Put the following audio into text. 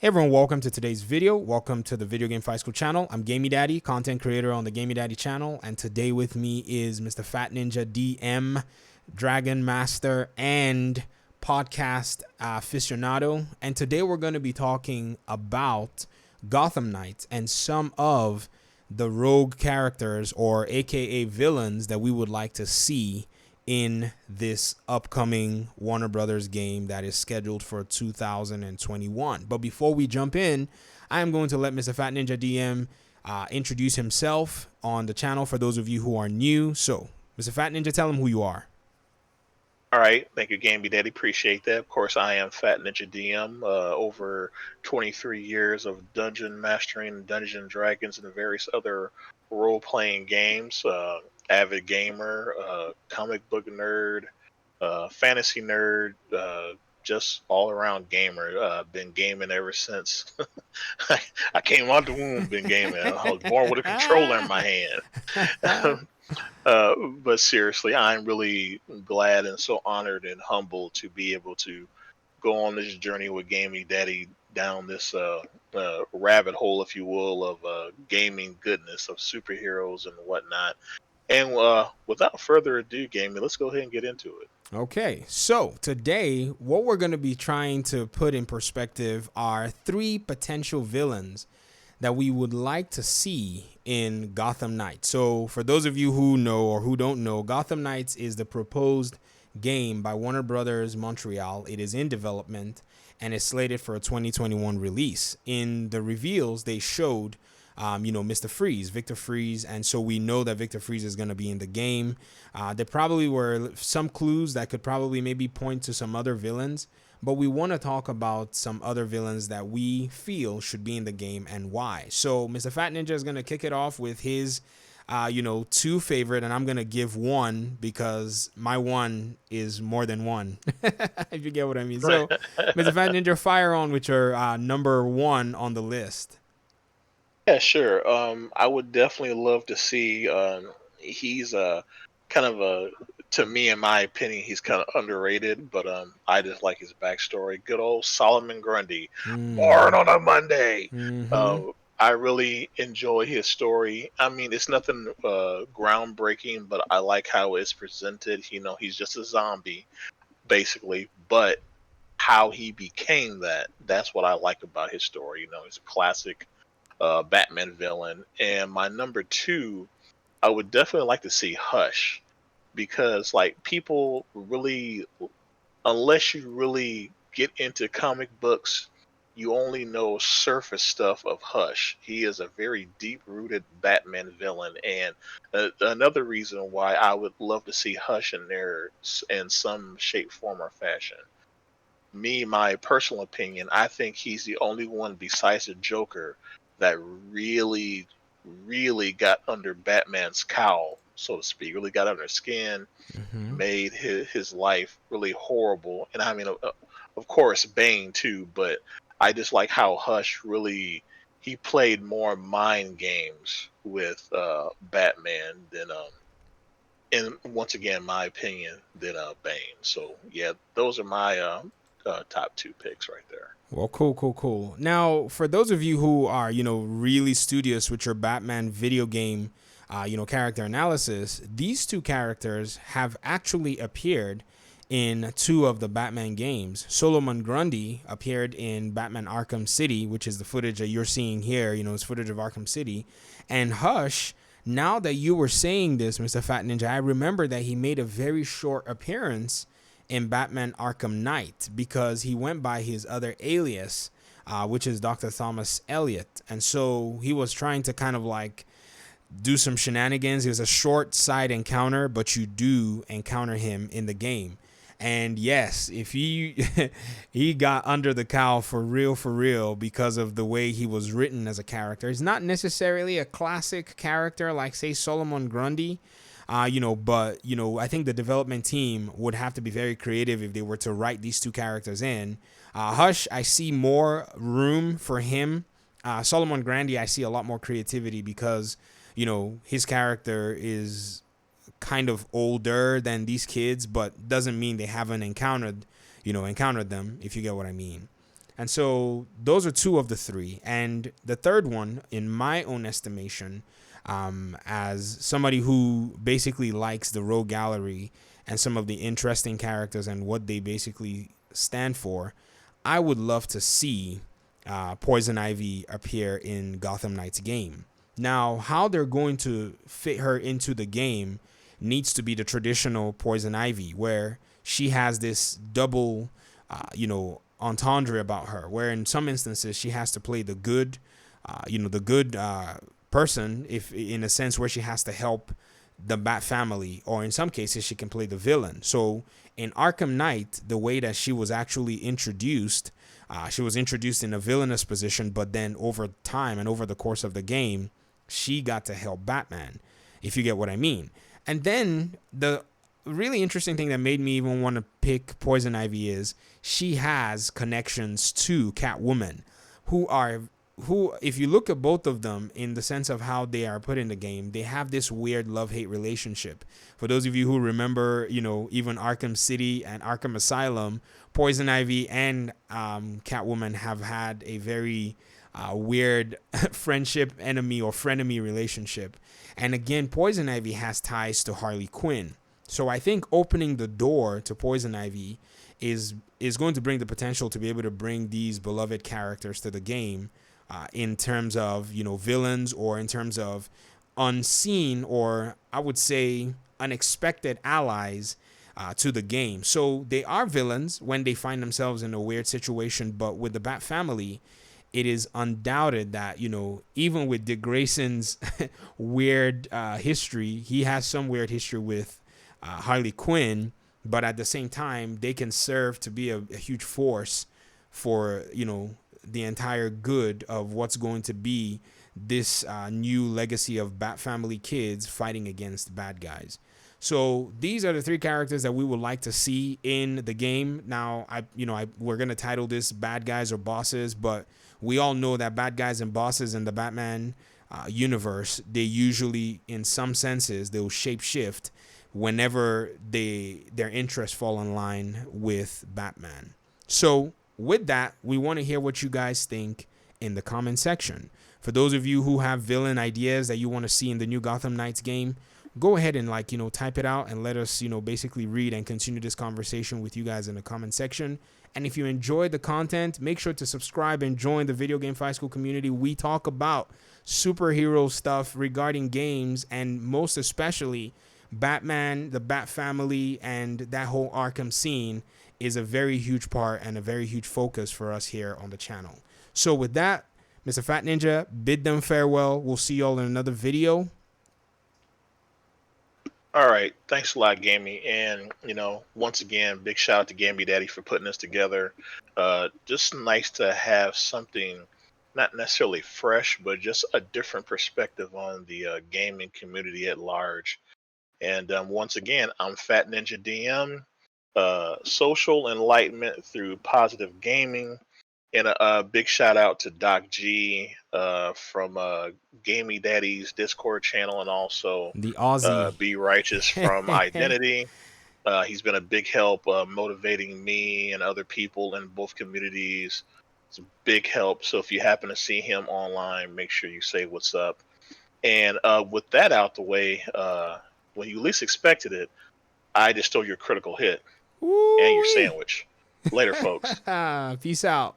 Hey everyone, welcome to today's video. Welcome to the Video Game Fight School channel. I'm Gamey Daddy, content creator on the Gamey Daddy channel, and today with me is Mr. Fat Ninja DM, Dragon Master, and podcast aficionado. And today we're going to be talking about Gotham Knights and some of the rogue characters, or aka villains, that we would like to see in this upcoming Warner Brothers game that is scheduled for 2021. But before we jump in, I am going to let Mr. Fat Ninja DM introduce himself on the channel for those of you who are new. So, Mr. Fat Ninja, tell him who you are. All right, thank you, Gamby Daddy. Appreciate that. Of course, I am Fat Ninja DM. Over 23 years of dungeon mastering, Dungeons and Dragons, and various other role-playing games. Avid gamer, comic book nerd, fantasy nerd, just all-around gamer. Been gaming ever since I came out the womb. Been gaming. I was born with a controller in my hand. But seriously, I'm really glad and so honored and humbled to be able to go on this journey with Gaming Daddy down this rabbit hole, if you will, of gaming goodness, of superheroes and whatnot. And without further ado, Gaming, let's go ahead and get into it. Okay, so today what we're going to be trying to put in perspective are three potential villains that we would like to see in Gotham Knights. So for those of you who know or who don't know, Gotham Knights is the proposed game by Warner Brothers Montreal. It is in development and is slated for a 2021 release. In the reveals, they showed Mr. Freeze, Victor Freeze, and so we know that Victor Freeze is going to be in the game. There probably were some clues that could probably maybe point to some other villains, but we want to talk about some other villains that we feel should be in the game and why. So Mr. Fat Ninja is going to kick it off with his two favorite, and I'm going to give one because my one is more than one, if you get what I mean. So Mr. Fat Ninja, fire on with your number one on the list. Yeah, sure. I would definitely love to see. He's kind of a, to me, in my opinion, he's kind of underrated, but I just like his backstory. Good old Solomon Grundy, born on a Monday. Mm-hmm. Uh, I really enjoy his story. I mean, it's nothing groundbreaking, but I like how it's presented. You know, he's just a zombie, basically, but how he became that's what I like about his story. You know, he's a classic Batman villain. And my number two, I would definitely like to see Hush, because like people really, unless you really get into comic books, you only know surface stuff of Hush. He is a very deep rooted Batman villain, and another reason why I would love to see Hush in there in some shape, form, or fashion. Me, my personal opinion, I think he's the only one besides the Joker that really, really got under Batman's cowl, so to speak. Really got under his skin, Mm-hmm. made his life really horrible. And I mean, of course, Bane too. But I just like how Hush really, he played more mind games with Batman than and once again, my opinion, than Bane. So yeah, those are my top two picks right there. Well, cool. Now, for those of you who are, really studious with your Batman video game, character analysis, these two characters have actually appeared in two of the Batman games. Solomon Grundy appeared in Batman Arkham City, which is the footage that you're seeing here, it's footage of Arkham City. And Hush, now that you were saying this, Mr. Fat Ninja, I remember that he made a very short appearance in Batman Arkham Knight because he went by his other alias, which is Dr. Thomas Elliot. And so he was trying to kind of like do some shenanigans. It was a short side encounter, but you do encounter him in the game. And yes, if he he got under the cowl for real, because of the way he was written as a character. He's not necessarily a classic character like, say, Solomon Grundy, but I think the development team would have to be very creative if they were to write these two characters in. Hush, I see more room for him. Solomon Grundy, I see a lot more creativity because, his character is kind of older than these kids, but doesn't mean they haven't encountered them, if you get what I mean. And so those are two of the three. And the third one, in my own estimation, as somebody who basically likes the Rogue Gallery and some of the interesting characters and what they basically stand for, I would love to see Poison Ivy appear in Gotham Knights game. Now, how they're going to fit her into the game needs to be the traditional Poison Ivy, where she has this double, entendre about her, where in some instances she has to play the good, the good person, if in a sense where she has to help the Bat family, or in some cases she can play the villain. So in Arkham Knight, the way that she was actually introduced, she was introduced in a villainous position, but then over time and over the course of the game, she got to help Batman, if you get what I mean. And then the really interesting thing that made me even want to pick Poison Ivy is she has connections to Catwoman, who are who, if you look at both of them in the sense of how they are put in the game, they have this weird love-hate relationship. For those of you who remember, even Arkham City and Arkham Asylum, Poison Ivy and Catwoman have had a very weird friendship, enemy, or frenemy relationship. And again, Poison Ivy has ties to Harley Quinn. So I think opening the door to Poison Ivy is going to bring the potential to be able to bring these beloved characters to the game, in terms of villains, or in terms of unseen, or I would say unexpected allies to the game. So they are villains when they find themselves in a weird situation, but with the Bat family, it is undoubted that even with Dick Grayson's weird history, he has some weird history with Harley Quinn, but at the same time, they can serve to be a huge force for the entire good of what's going to be this new legacy of Bat family kids fighting against bad guys. So these are the three characters that we would like to see in the game. Now, we're gonna title this "Bad Guys or Bosses," but we all know that bad guys and bosses in the Batman universe, they usually, in some senses, they'll shape shift whenever their interests fall in line with Batman. So with that, we want to hear what you guys think in the comment section. For those of you who have villain ideas that you want to see in the new Gotham Knights game, go ahead and type it out and let us basically read and continue this conversation with you guys in the comment section. And if you enjoyed the content, make sure to subscribe and join the Video Game Fight School community. We talk about superhero stuff regarding games, and most especially Batman, the Bat family, and that whole Arkham scene is a very huge part and a very huge focus for us here on the channel. So with that, Mr. Fat Ninja, bid them farewell. We'll see y'all in another video. All right, thanks a lot, Gamey. And once again, big shout out to Gamey Daddy for putting this together. Just nice to have something, not necessarily fresh, but just a different perspective on the gaming community at large. And once again, I'm Fat Ninja DM, social enlightenment through positive gaming. And a big shout out to Doc G from Gamey Daddy's Discord channel, and also The Aussie. Be Righteous from Identity. He's been a big help motivating me and other people in both communities. It's a big help. So if you happen to see him online, make sure you say what's up. And with that out the way, when you least expected it, I just stole your critical hit and your Ooh-wee. sandwich. Later, folks. Peace out.